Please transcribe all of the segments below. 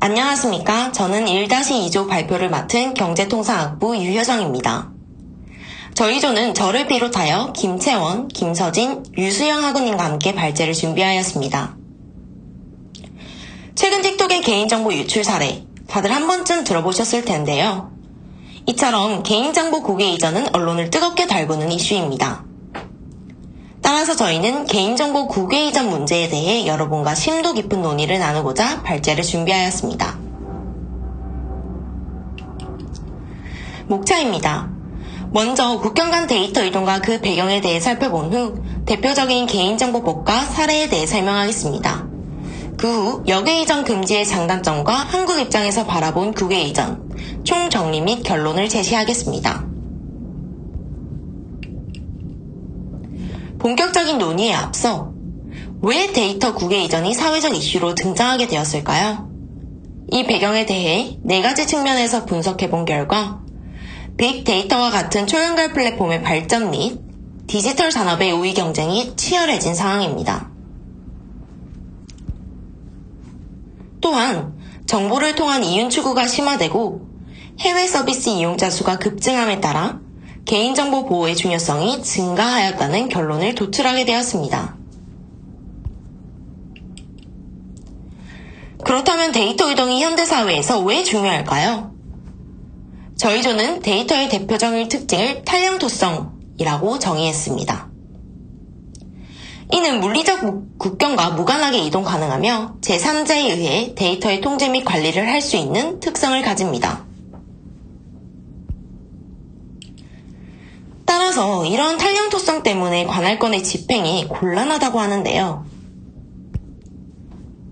안녕하십니까. 저는 1-2조 발표를 맡은 경제통상학부 유효정입니다. 저희 조는 저를 비롯하여 김채원, 김서진, 유수영 학우님과 함께 발제를 준비하였습니다. 최근 틱톡의 개인정보 유출 사례, 다들 한 번쯤 들어보셨을 텐데요. 이처럼 개인정보 공개 이전은 언론을 뜨겁게 달구는 이슈입니다. 따라서 저희는 개인정보 공개 이전 문제에 대해 여러분과 심도 깊은 논의를 나누고자 발제를 준비하였습니다. 목차입니다. 먼저 국경 간 데이터 이동과 그 배경에 대해 살펴본 후 대표적인 개인정보법과 사례에 대해 설명하겠습니다. 그 후 역외 이전 금지의 장단점과 한국 입장에서 바라본 국외 이전, 총 정리 및 결론을 제시하겠습니다. 본격적인 논의에 앞서 왜 데이터 국외 이전이 사회적 이슈로 등장하게 되었을까요? 이 배경에 대해 4가지 측면에서 분석해본 결과 빅데이터와 같은 초연결 플랫폼의 발전 및 디지털 산업의 우위 경쟁이 치열해진 상황입니다. 또한 정보를 통한 이윤 추구가 심화되고 해외 서비스 이용자 수가 급증함에 따라 개인정보 보호의 중요성이 증가하였다는 결론을 도출하게 되었습니다. 그렇다면 데이터 이동이 현대사회에서 왜 중요할까요? 저희 조는 데이터의 대표적인 특징을 탄력도성이라고 정의했습니다. 이는 물리적 국경과 무관하게 이동 가능하며 제3자에 의해 데이터의 통제 및 관리를 할 수 있는 특성을 가집니다. 따라서 이런 탄력도성 때문에 관할권의 집행이 곤란하다고 하는데요.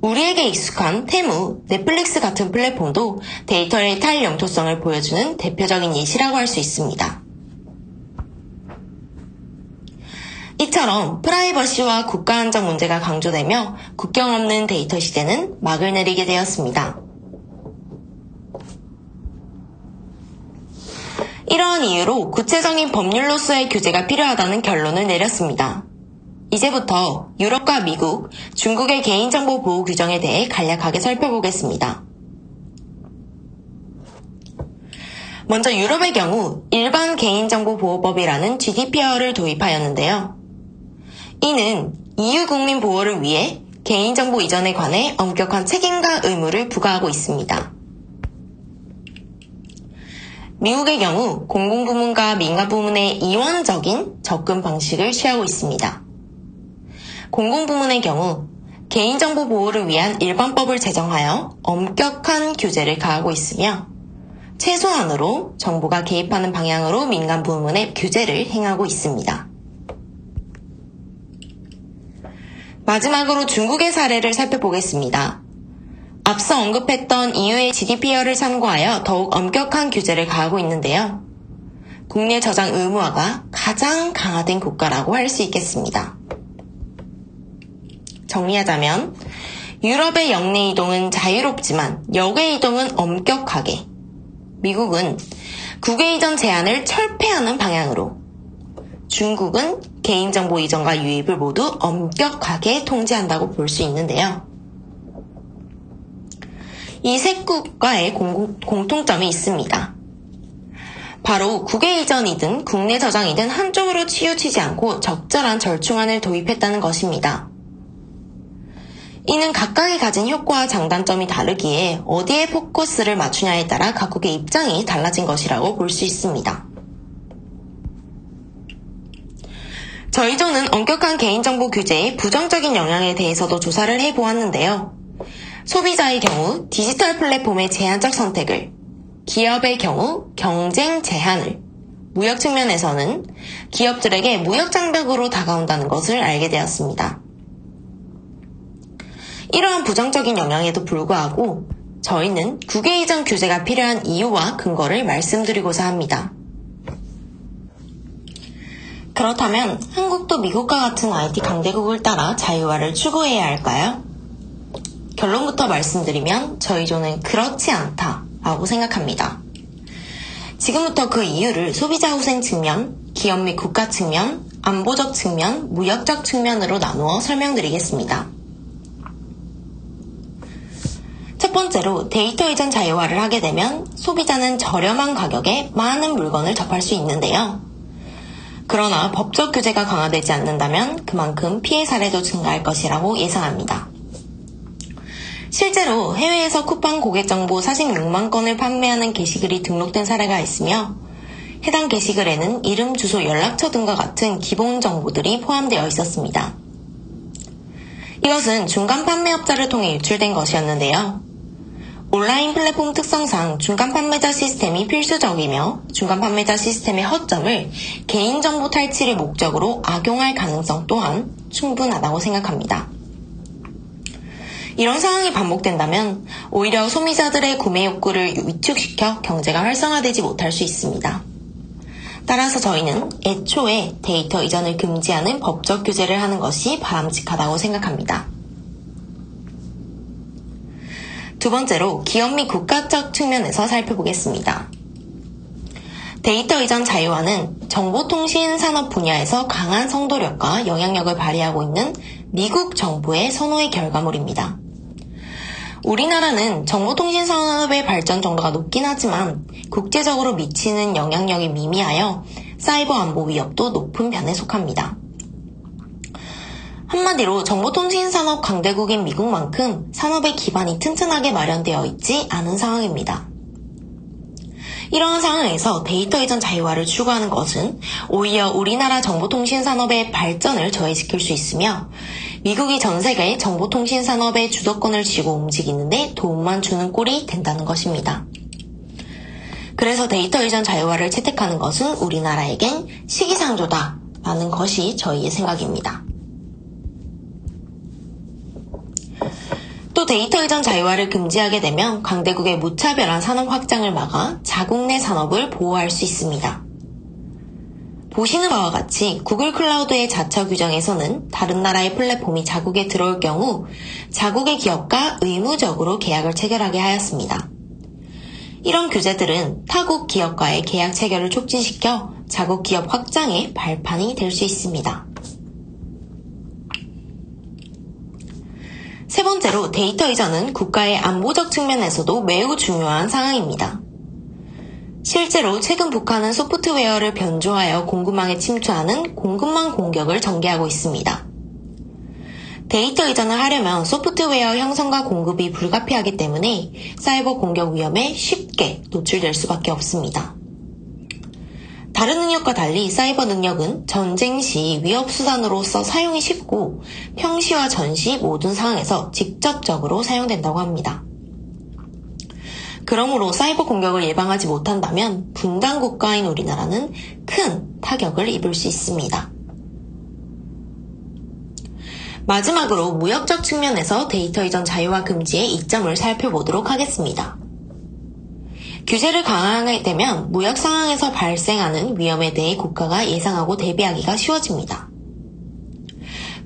우리에게 익숙한 테무, 넷플릭스 같은 플랫폼도 데이터의 탄력도성을 보여주는 대표적인 예시라고 할 수 있습니다. 이처럼 프라이버시와 국가안전 문제가 강조되며 국경 없는 데이터 시대는 막을 내리게 되었습니다. 이러한 이유로 구체적인 법률로서의 규제가 필요하다는 결론을 내렸습니다. 이제부터 유럽과 미국, 중국의 개인정보 보호 규정에 대해 간략하게 살펴보겠습니다. 먼저 유럽의 경우 일반 개인정보보호법이라는 GDPR을 도입하였는데요. 이는 EU 국민 보호를 위해 개인정보 이전에 관해 엄격한 책임과 의무를 부과하고 있습니다. 미국의 경우 공공부문과 민간부문의 이원적인 접근 방식을 취하고 있습니다. 공공부문의 경우 개인정보 보호를 위한 일반법을 제정하여 엄격한 규제를 가하고 있으며 최소한으로 정부가 개입하는 방향으로 민간부문의 규제를 행하고 있습니다. 마지막으로 중국의 사례를 살펴보겠습니다. 앞서 언급했던 EU의 GDPR을 참고하여 더욱 엄격한 규제를 가하고 있는데요. 국내 저장 의무화가 가장 강화된 국가라고 할 수 있겠습니다. 정리하자면 유럽의 역내 이동은 자유롭지만 역외 이동은 엄격하게, 미국은 국외 이전 제한을 철폐하는 방향으로, 중국은 개인정보 이전과 유입을 모두 엄격하게 통제한다고 볼 수 있는데요. 이 세 국가의 공통점이 있습니다. 바로 국외 이전이든 국내 저장이든 한쪽으로 치우치지 않고 적절한 절충안을 도입했다는 것입니다. 이는 각각이 가진 효과와 장단점이 다르기에 어디에 포커스를 맞추냐에 따라 각국의 입장이 달라진 것이라고 볼 수 있습니다. 저희 조는 엄격한 개인정보 규제의 부정적인 영향에 대해서도 조사를 해보았는데요. 소비자의 경우 디지털 플랫폼의 제한적 선택을, 기업의 경우 경쟁 제한을, 무역 측면에서는 기업들에게 무역 장벽으로 다가온다는 것을 알게 되었습니다. 이러한 부정적인 영향에도 불구하고 저희는 국외 이전 규제가 필요한 이유와 근거를 말씀드리고자 합니다. 그렇다면 한국도 미국과 같은 IT 강대국을 따라 자유화를 추구해야 할까요? 결론부터 말씀드리면 저희 조는 그렇지 않다라고 생각합니다. 지금부터 그 이유를 소비자 후생 측면, 기업 및 국가 측면, 안보적 측면, 무역적 측면으로 나누어 설명드리겠습니다. 첫 번째로 데이터 이전 자유화를 하게 되면 소비자는 저렴한 가격에 많은 물건을 접할 수 있는데요. 그러나 법적 규제가 강화되지 않는다면 그만큼 피해 사례도 증가할 것이라고 예상합니다. 실제로 해외에서 쿠팡 고객 정보 46만 건을 판매하는 게시글이 등록된 사례가 있으며 해당 게시글에는 이름, 주소, 연락처 등과 같은 기본 정보들이 포함되어 있었습니다. 이것은 중간 판매업자를 통해 유출된 것이었는데요. 온라인 플랫폼 특성상 중간 판매자 시스템이 필수적이며 중간 판매자 시스템의 허점을 개인정보 탈취를 목적으로 악용할 가능성 또한 충분하다고 생각합니다. 이런 상황이 반복된다면 오히려 소비자들의 구매 욕구를 위축시켜 경제가 활성화되지 못할 수 있습니다. 따라서 저희는 애초에 데이터 이전을 금지하는 법적 규제를 하는 것이 바람직하다고 생각합니다. 두 번째로 기업 및 국가적 측면에서 살펴보겠습니다. 데이터 이전 자유화는 정보통신 산업 분야에서 강한 성도력과 영향력을 발휘하고 있는 미국 정부의 선호의 결과물입니다. 우리나라는 정보통신 산업의 발전 정도가 높긴 하지만 국제적으로 미치는 영향력이 미미하여 사이버 안보 위협도 높은 편에 속합니다. 한마디로 정보통신 산업 강대국인 미국만큼 산업의 기반이 튼튼하게 마련되어 있지 않은 상황입니다. 이러한 상황에서 데이터 이전 자유화를 추구하는 것은 오히려 우리나라 정보통신 산업의 발전을 저해시킬 수 있으며 미국이 전 세계 정보통신 산업의 주도권을 쥐고 움직이는 데 도움만 주는 꼴이 된다는 것입니다. 그래서 데이터 이전 자유화를 채택하는 것은 우리나라에겐 시기상조다라는 것이 저희의 생각입니다. 또 데이터 이전 자유화를 금지하게 되면 강대국의 무차별한 산업 확장을 막아 자국 내 산업을 보호할 수 있습니다. 보시는 바와 같이 구글 클라우드의 자처 규정에서는 다른 나라의 플랫폼이 자국에 들어올 경우 자국의 기업과 의무적으로 계약을 체결하게 하였습니다. 이런 규제들은 타국 기업과의 계약 체결을 촉진시켜 자국 기업 확장의 발판이 될 수 있습니다. 세 번째로 데이터 이전은 국가의 안보적 측면에서도 매우 중요한 상황입니다. 실제로 최근 북한은 소프트웨어를 변조하여 공급망에 침투하는 공급망 공격을 전개하고 있습니다. 데이터 이전을 하려면 소프트웨어 형성과 공급이 불가피하기 때문에 사이버 공격 위험에 쉽게 노출될 수밖에 없습니다. 다른 능력과 달리 사이버 능력은 전쟁 시 위협 수단으로서 사용이 쉽고 평시와 전시 모든 상황에서 직접적으로 사용된다고 합니다. 그러므로 사이버 공격을 예방하지 못한다면 분단 국가인 우리나라는 큰 타격을 입을 수 있습니다. 마지막으로 무역적 측면에서 데이터 이전 자유화 금지의 이점을 살펴보도록 하겠습니다. 규제를 강화하게 되면 무역 상황에서 발생하는 위험에 대해 국가가 예상하고 대비하기가 쉬워집니다.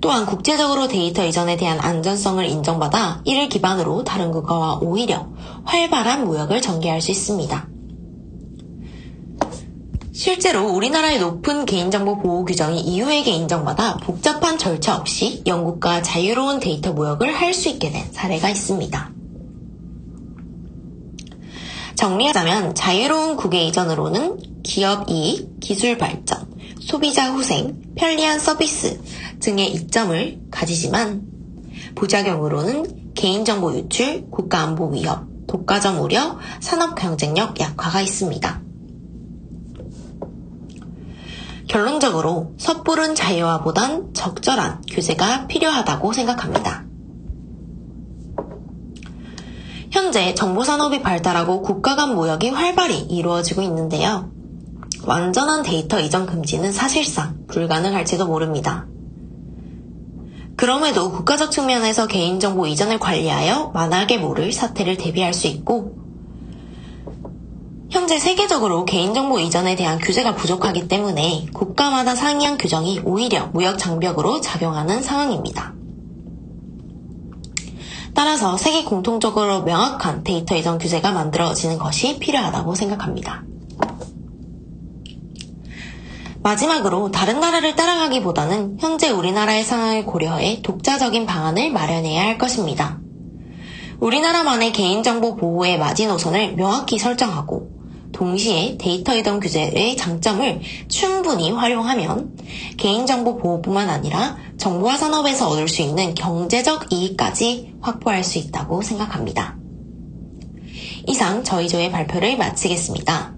또한 국제적으로 데이터 이전에 대한 안전성을 인정받아 이를 기반으로 다른 국가와 오히려 활발한 무역을 전개할 수 있습니다. 실제로 우리나라의 높은 개인정보 보호 규정이 EU에게 인정받아 복잡한 절차 없이 영국과 자유로운 데이터 무역을 할 수 있게 된 사례가 있습니다. 정리하자면 자유로운 국외 이전으로는 기업 이익, 기술 발전, 소비자 후생, 편리한 서비스 등의 이점을 가지지만 부작용으로는 개인정보 유출, 국가안보 위협, 독과점 우려, 산업 경쟁력 약화가 있습니다. 결론적으로 섣부른 자유화보단 적절한 규제가 필요하다고 생각합니다. 현재 정보산업이 발달하고 국가 간 무역이 활발히 이루어지고 있는데요. 완전한 데이터 이전 금지는 사실상 불가능할지도 모릅니다. 그럼에도 국가적 측면에서 개인정보 이전을 관리하여 만악에 모를 사태를 대비할 수 있고 현재 세계적으로 개인정보 이전에 대한 규제가 부족하기 때문에 국가마다 상이한 규정이 오히려 무역 장벽으로 작용하는 상황입니다. 따라서 세계 공통적으로 명확한 데이터 이전 규제가 만들어지는 것이 필요하다고 생각합니다. 마지막으로 다른 나라를 따라가기보다는 현재 우리나라의 상황을 고려해 독자적인 방안을 마련해야 할 것입니다. 우리나라만의 개인정보 보호의 마지노선을 명확히 설정하고 동시에 데이터 이동 규제의 장점을 충분히 활용하면 개인정보 보호뿐만 아니라 정보화 산업에서 얻을 수 있는 경제적 이익까지 확보할 수 있다고 생각합니다. 이상 저희 조의 발표를 마치겠습니다.